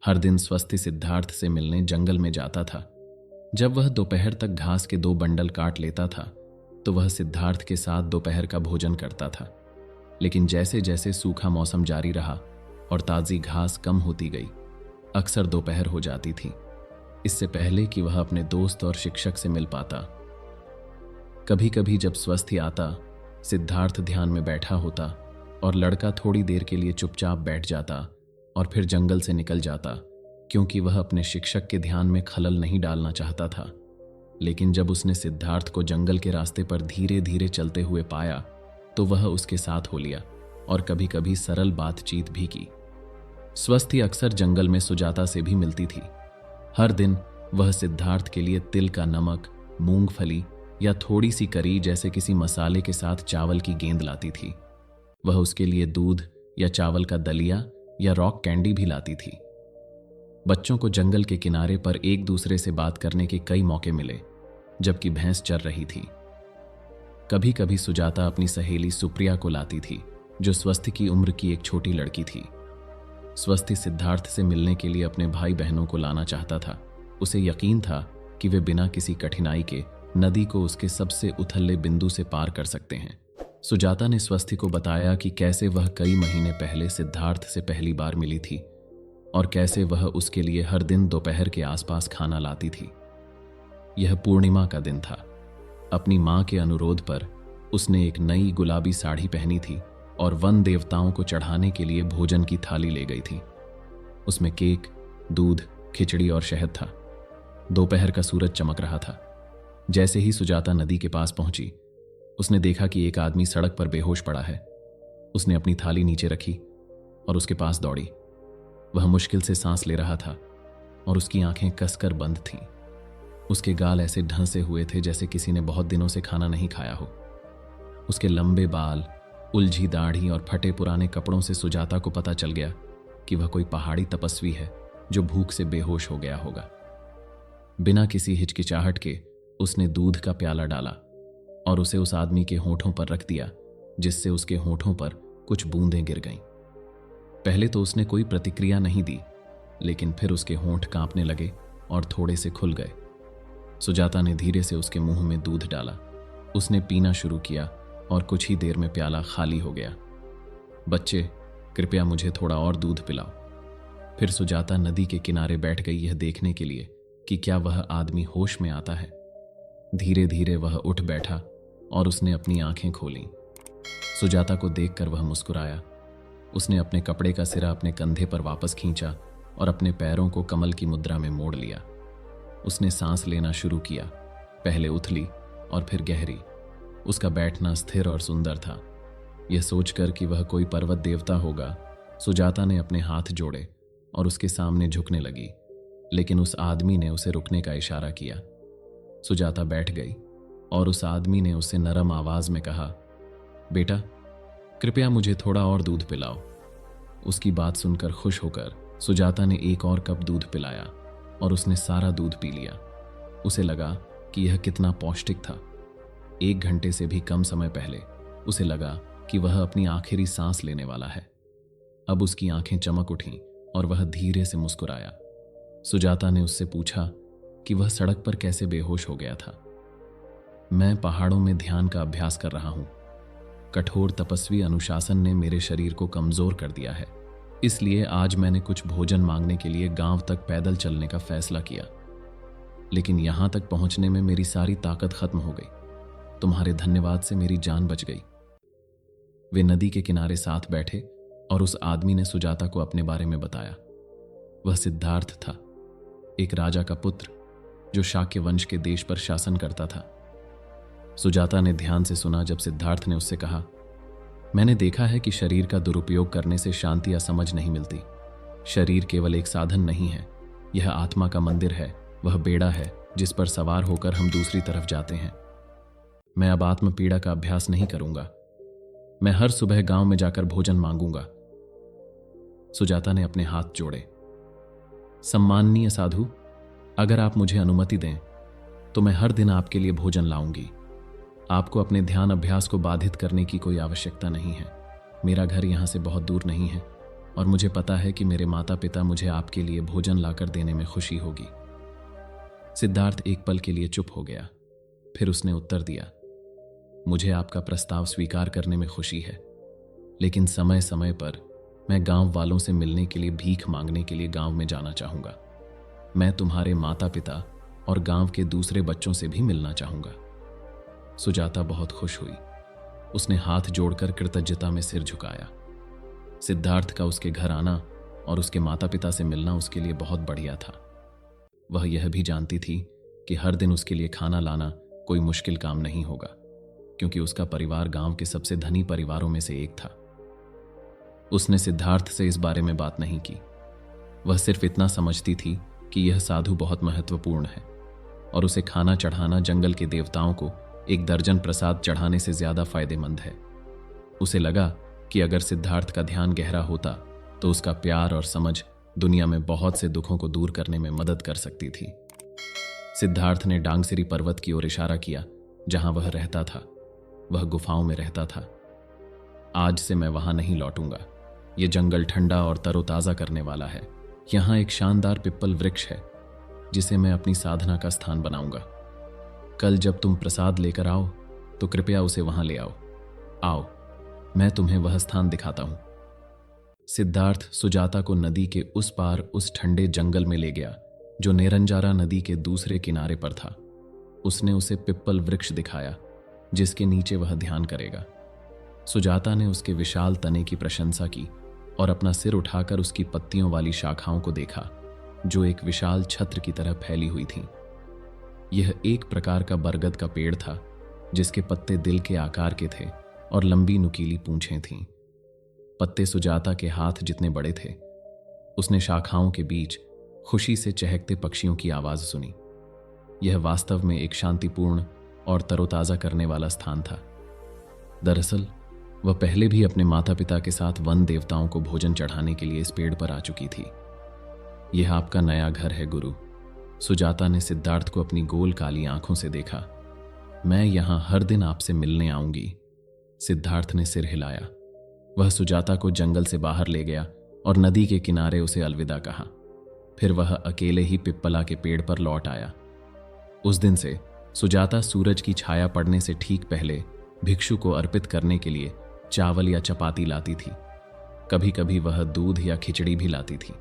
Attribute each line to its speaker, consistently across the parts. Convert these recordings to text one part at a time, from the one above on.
Speaker 1: हर दिन स्वस्ति सिद्धार्थ से मिलने जंगल में जाता था। जब वह दोपहर तक घास के 2 बंडल काट लेता था तो वह सिद्धार्थ के साथ दोपहर का भोजन करता था। लेकिन जैसे जैसे सूखा मौसम जारी रहा और ताज़ी घास कम होती गई, अक्सर दोपहर हो जाती थी, इससे पहले कि वह अपने दोस्त और शिक्षक से मिल पाता। कभी कभी जब स्वस्थी आता, सिद्धार्थ ध्यान में बैठा होता और लड़का थोड़ी देर के लिए चुपचाप बैठ जाता और फिर जंगल से निकल जाता, क्योंकि वह अपने शिक्षक के ध्यान में खलल नहीं डालना चाहता था। लेकिन जब उसने सिद्धार्थ को जंगल के रास्ते पर धीरे धीरे चलते हुए पाया तो वह उसके साथ हो लिया और कभी कभी सरल बातचीत भी की। स्वस्थी अक्सर जंगल में सुजाता से भी मिलती थी। हर दिन वह सिद्धार्थ के लिए तिल का नमक, मूंगफली या थोड़ी सी करी जैसे किसी मसाले के साथ चावल की गेंद लाती थी। वह उसके लिए दूध या चावल का दलिया या रॉक कैंडी भी लाती थी। बच्चों को जंगल के किनारे पर एक दूसरे से बात करने के कई मौके मिले जबकि भैंस चर रही थी। कभी कभी सुजाता अपनी सहेली सुप्रिया को लाती थी, जो स्वस्थी की उम्र की एक छोटी लड़की थी। स्वस्थी सिद्धार्थ से मिलने के लिए अपने भाई बहनों को लाना चाहता था। उसे यकीन था कि वे बिना किसी कठिनाई के नदी को उसके सबसे उथले बिंदु से पार कर सकते हैं। सुजाता ने स्वस्थी को बताया कि कैसे वह कई महीने पहले सिद्धार्थ से पहली बार मिली थी और कैसे वह उसके लिए हर दिन दोपहर के आसपास खाना लाती थी। यह पूर्णिमा का दिन था। अपनी मां के अनुरोध पर उसने एक नई गुलाबी साड़ी पहनी थी और वन देवताओं को चढ़ाने के लिए भोजन की थाली ले गई थी। उसमें केक, दूध, खिचड़ी और शहद था। दोपहर का सूरज चमक रहा था। जैसे ही सुजाता नदी के पास पहुंची, उसने देखा कि एक आदमी सड़क पर बेहोश पड़ा है। उसने अपनी थाली नीचे रखी और उसके पास दौड़ी। वह मुश्किल से सांस ले रहा था और उसकी आंखें कसकर बंद थीं। उसके गाल ऐसे ढंसे हुए थे जैसे किसी ने बहुत दिनों से खाना नहीं खाया हो। उसके लंबे बाल, उलझी दाढ़ी और फटे पुराने कपड़ों से सुजाता को पता चल गया कि वह कोई पहाड़ी तपस्वी है जो भूख से बेहोश हो गया होगा। बिना किसी हिचकिचाहट के उसने दूध का प्याला डाला और उसे उस आदमी के होठों पर रख दिया, जिससे उसके होठों पर कुछ बूंदें गिर गईं। पहले तो उसने कोई प्रतिक्रिया नहीं दी, लेकिन फिर उसके होंठ कांपने लगे और थोड़े से खुल गए। सुजाता ने धीरे से उसके मुंह में दूध डाला। उसने पीना शुरू किया और कुछ ही देर में प्याला खाली हो गया। बच्चे, कृपया मुझे थोड़ा और दूध पिलाओ। फिर सुजाता नदी के किनारे बैठ गई, यह देखने के लिए कि क्या वह आदमी होश में आता है। धीरे धीरे वह उठ बैठा और उसने अपनी आंखें खोलीं। सुजाता को देखकर वह मुस्कुराया। उसने अपने कपड़े का सिरा अपने कंधे पर वापस खींचा और अपने पैरों को कमल की मुद्रा में मोड़ लिया। उसने सांस लेना शुरू किया, पहले उथली और फिर गहरी। उसका बैठना स्थिर और सुंदर था। यह सोचकर कि वह कोई पर्वत देवता होगा, सुजाता ने अपने हाथ जोड़े और उसके सामने झुकने लगी, लेकिन उस आदमी ने उसे रुकने का इशारा किया। सुजाता बैठ गई और उस आदमी ने उससे नरम आवाज में कहा, बेटा, कृपया मुझे थोड़ा और दूध पिलाओ। उसकी बात सुनकर खुश होकर सुजाता ने एक और कप दूध पिलाया और उसने सारा दूध पी लिया। उसे लगा कि यह कितना पौष्टिक था। 1 घंटे से भी कम समय पहले उसे लगा कि वह अपनी आखिरी सांस लेने वाला है। अब उसकी आंखें चमक उठीं और वह धीरे से मुस्कुराया। सुजाता ने उससे पूछा कि वह सड़क पर कैसे बेहोश हो गया था। मैं पहाड़ों में ध्यान का अभ्यास कर रहा हूं। कठोर तपस्वी अनुशासन ने मेरे शरीर को कमजोर कर दिया है, इसलिए आज मैंने कुछ भोजन मांगने के लिए गांव तक पैदल चलने का फैसला किया। लेकिन यहां तक पहुंचने में मेरी सारी ताकत खत्म हो गई। तुम्हारे धन्यवाद से मेरी जान बच गई। वे नदी के किनारे साथ बैठे और उस आदमी ने सुजाता को अपने बारे में बताया। वह सिद्धार्थ था, एक राजा का पुत्र जो शाक्य वंश के देश पर शासन करता था। सुजाता ने ध्यान से सुना जब सिद्धार्थ ने उससे कहा, मैंने देखा है कि शरीर का दुरुपयोग करने से शांति या समझ नहीं मिलती। शरीर केवल एक साधन नहीं है, यह आत्मा का मंदिर है, वह बेड़ा है जिस पर सवार होकर हम दूसरी तरफ जाते हैं। मैं अब आत्म पीड़ा का अभ्यास नहीं करूंगा। मैं हर सुबह गांव में जाकर भोजन मांगूंगा। सुजाता ने अपने हाथ जोड़े। सम्माननीय साधु, अगर आप मुझे अनुमति दें तो मैं हर दिन आपके लिए भोजन लाऊंगी। आपको अपने ध्यान अभ्यास को बाधित करने की कोई आवश्यकता नहीं है। मेरा घर यहां से बहुत दूर नहीं है। और मुझे पता है कि मेरे माता पिता मुझे आपके लिए भोजन लाकर देने में खुशी होगी। सिद्धार्थ एक पल के लिए चुप हो गया, फिर उसने उत्तर दिया, मुझे आपका प्रस्ताव स्वीकार करने में खुशी है, लेकिन समय समय पर मैं गांव वालों से मिलने के लिए, भीख मांगने के लिए गांव में जाना चाहूंगा। मैं तुम्हारे माता पिता और गांव के दूसरे बच्चों से भी मिलना चाहूंगा। सुजाता बहुत खुश हुई। उसने हाथ जोड़कर कृतज्ञता में सिर झुकाया। सिद्धार्थ का उसके घर आना और उसके माता पिता से मिलना उसके लिए बहुत बढ़िया था। वह यह भी जानती थी कि हर दिन उसके लिए खाना लाना कोई मुश्किल काम नहीं होगा, क्योंकि उसका परिवार गांव के सबसे धनी परिवारों में से एक था। उसने सिद्धार्थ से इस बारे में बात नहीं की। वह सिर्फ इतना समझती थी कि यह साधु बहुत महत्वपूर्ण है और उसे खाना चढ़ाना जंगल के देवताओं को एक दर्जन प्रसाद चढ़ाने से ज्यादा फायदेमंद है। उसे लगा कि अगर सिद्धार्थ का ध्यान गहरा होता तो उसका प्यार और समझ दुनिया में बहुत से दुखों को दूर करने में मदद कर सकती थी। सिद्धार्थ ने डांगसिरी पर्वत की ओर इशारा किया, जहां वह रहता था। वह गुफाओं में रहता था। आज से मैं वहां नहीं लौटूंगा। यह जंगल ठंडा और तरोताजा करने वाला है। यहां एक शानदार पिप्पल वृक्ष है जिसे मैं अपनी साधना का स्थान बनाऊंगा। कल जब तुम प्रसाद लेकर आओ तो कृपया उसे वहां ले आओ। आओ, मैं तुम्हें वह स्थान दिखाता हूं। सिद्धार्थ सुजाता को नदी के उस पार उस ठंडे जंगल में ले गया जो नेरंजारा नदी के दूसरे किनारे पर था। उसने उसे पिप्पल वृक्ष दिखाया जिसके नीचे वह ध्यान करेगा। सुजाता ने उसके विशाल तने की प्रशंसा की और अपना सिर उठाकर उसकी पत्तियों वाली शाखाओं को देखा जो एक विशाल छत्र की तरह फैली हुई थीं। यह एक प्रकार का बरगद का पेड़ था जिसके पत्ते दिल के आकार के थे और लंबी नुकीली पूंछें थीं। पत्ते सुजाता के हाथ जितने बड़े थे। उसने शाखाओं के बीच खुशी से चहकते पक्षियों की आवाज सुनी। यह वास्तव में एक शांतिपूर्ण और तरोताजा करने वाला स्थान था। दरअसल वह पहले भी अपने माता पिता के साथ वन देवताओं को भोजन चढ़ाने के लिए इस पेड़ पर आ चुकी थी। यह आपका नया घर है गुरु। सुजाता ने सिद्धार्थ को अपनी गोल काली आंखों से देखा। मैं यहां हर दिन आपसे मिलने आऊंगी। सिद्धार्थ ने सिर हिलाया। वह सुजाता को जंगल से बाहर ले गया और नदी के किनारे उसे अलविदा कहा। फिर वह अकेले ही पिप्पला के पेड़ पर लौट आया। उस दिन से सुजाता सूरज की छाया पड़ने से ठीक पहले भिक्षु को अर्पित करने के लिए चावल या चपाती लाती थी। कभी कभी वह दूध या खिचड़ी भी लाती थी।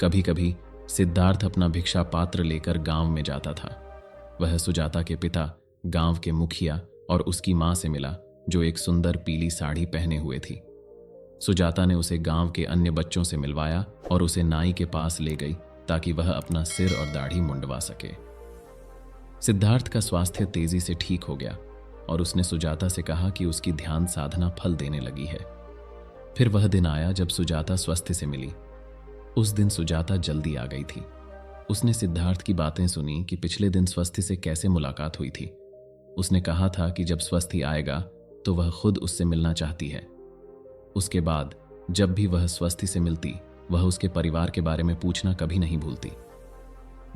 Speaker 1: कभी कभी सिद्धार्थ अपना भिक्षा पात्र लेकर गांव में जाता था। वह सुजाता के पिता, गांव के मुखिया और उसकी मां से मिला जो एक सुंदर पीली साड़ी पहने हुए थी। सुजाता ने उसे गांव के अन्य बच्चों से मिलवाया और उसे नाई के पास ले गई ताकि वह अपना सिर और दाढ़ी मुंडवा सके। सिद्धार्थ का स्वास्थ्य तेजी से ठीक हो गया और उसने सुजाता से कहा कि उसकी ध्यान साधना फल देने लगी है। फिर वह दिन आया जब सुजाता स्वस्थ से मिली। उस दिन सुजाता जल्दी आ गई थी। उसने सिद्धार्थ की बातें सुनी कि पिछले दिन स्वस्थ से कैसे मुलाकात हुई थी। उसने कहा था कि जब स्वस्थ आएगा तो वह खुद उससे मिलना चाहती है। उसके बाद जब भी वह स्वस्थ से मिलती, वह उसके परिवार के बारे में पूछना कभी नहीं भूलती।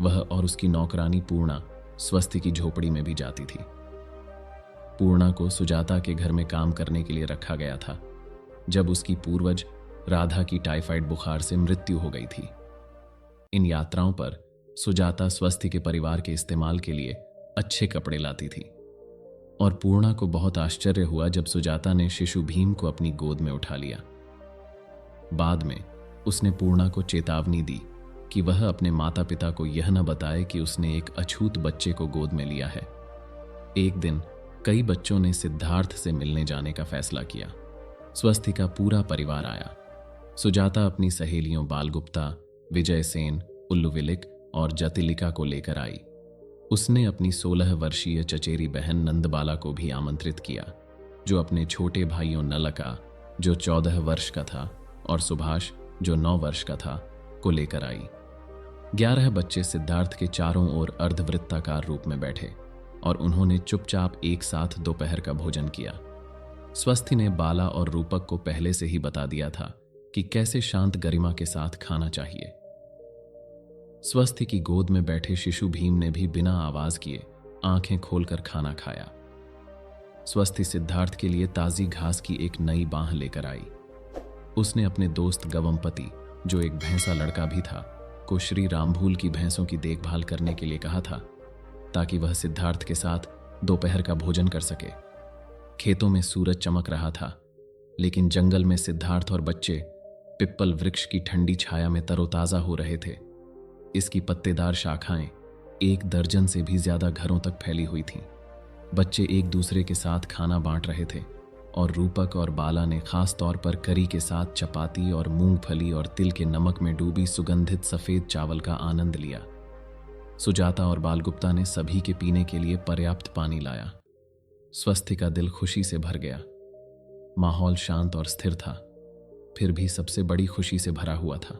Speaker 1: वह और उसकी नौकरानी पूर्णा स्वस्थ की झोपड़ी में भी जाती थी। पूर्णा को सुजाता के घर में काम करने के लिए रखा गया था जब उसकी पूर्वज राधा की टाइफाइड बुखार से मृत्यु हो गई थी। इन यात्राओं पर सुजाता स्वस्थ के परिवार के इस्तेमाल के लिए अच्छे कपड़े लाती थी और पूर्णा को बहुत आश्चर्य हुआ जब सुजाता ने शिशु भीम को अपनी गोद में उठा लिया। बाद में उसने पूर्णा को चेतावनी दी कि वह अपने माता पिता को यह न बताए कि उसने एक अछूत बच्चे को गोद में लिया है। एक दिन कई बच्चों ने सिद्धार्थ से मिलने जाने का फैसला किया। स्वस्थी का पूरा परिवार आया। सुजाता अपनी सहेलियों बालगुप्ता, विजय सेन, उल्लुविलिक और जतिलिका को लेकर आई। उसने अपनी 16 वर्षीय चचेरी बहन नंदबाला को भी आमंत्रित किया, जो अपने छोटे भाइयों नलका, जो 14 वर्ष का था, और सुभाष, जो 9 वर्ष का था, को लेकर आई। 11 बच्चे सिद्धार्थ के चारों ओर अर्धवृत्ताकार रूप में बैठे और उन्होंने चुपचाप एक साथ दोपहर का भोजन किया। स्वस्थी ने बाला और रूपक को पहले से ही बता दिया था कि कैसे शांत गरिमा के साथ खाना चाहिए। स्वस्थी की गोद में बैठे शिशु भीम ने भी बिना आवाज किए आंखें खोलकर खाना खाया। स्वस्थी सिद्धार्थ के लिए ताजी घास की एक नई बांह लेकर आई। उसने अपने दोस्त गवमपति, जो एक भैंसा लड़का भी था, को श्री रामभूल की भैंसों की देखभाल करने के लिए कहा था, ताकि वह सिद्धार्थ के साथ दोपहर का भोजन कर सके। खेतों में सूरज चमक रहा था, लेकिन जंगल में सिद्धार्थ और बच्चे पिप्पल वृक्ष की ठंडी छाया में तरोताजा हो रहे थे। इसकी पत्तेदार शाखाएं 1 दर्जन से भी ज्यादा घरों तक फैली हुई थीं। बच्चे एक दूसरे के साथ खाना बांट रहे थे और रूपक और बाला ने खास तौर पर करी के साथ चपाती और मूंगफली और तिल के नमक में डूबी सुगंधित सफेद चावल का आनंद लिया। सुजाता और बालगुप्ता ने सभी के पीने के लिए पर्याप्त पानी लाया। स्वस्थी का दिल खुशी से भर गया। माहौल शांत और स्थिर था, फिर भी सबसे बड़ी खुशी से भरा हुआ था।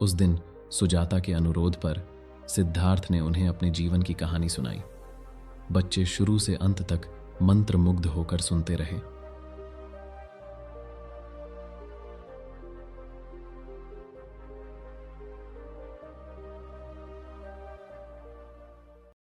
Speaker 1: उस दिन सुजाता के अनुरोध पर सिद्धार्थ ने उन्हें अपने जीवन की कहानी सुनाई। बच्चे शुरू से अंत तक मंत्रमुग्ध होकर सुनते रहे।